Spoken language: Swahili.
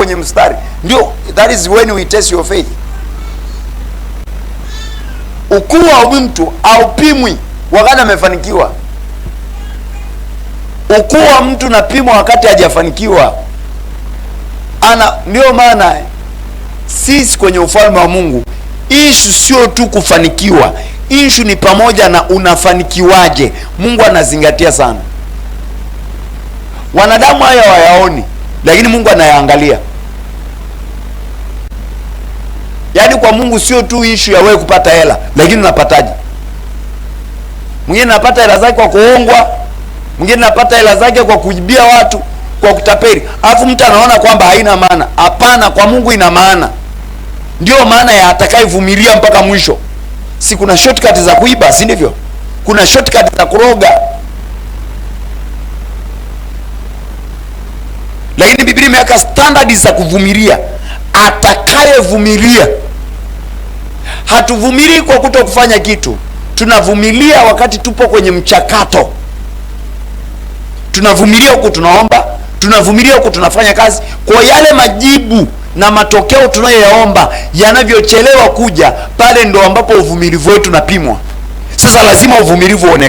kwenye mstari, ndio that is when we test your faith. Ukuu wa mtu haupimwi wakati amefanikiwa. Ukuu wa mtu napimwa wakati hajafanikiwa. Ndio maana sisi kwenye ufalme wa Mungu, issue sio tu kufanikiwa, issue ni pamoja na unafanikiwaje. Mungu anazingatia sana. Wanadamu haya hawayaoni, lakini Mungu anayaangalia. Yaani kwa Mungu sio tu issue ya wewe kupata hela, lakini unapataje. Mwingine anapata hela zake kwa kuongwa, mwingine anapata hela zake kwa kujibia watu, kwa kutapeli. Alafu mtu anaona kwamba haina maana. Hapana, kwa Mungu ina maana. Ndio maana ya atakayevumilia mpaka mwisho. Si kuna shortcut za kuiba, si ndivyo? Kuna shortcut za kuroga. Lakini Biblia imeweka standards za kuvumilia. Atakayevumilia. Hatuvumilii kwa kutokufanya kitu. Tunavumilia wakati tupo kwenye mchakato. Tunavumilia huku tunaomba, tunavumilia huku tunafanya kazi. Kwa yale majibu na matokeo tunayoyaomba yanavyochelewa kuja, pale ndo ambapo uvumilivu wetu unapimwa. Sasa lazima uvumilivu uonekane.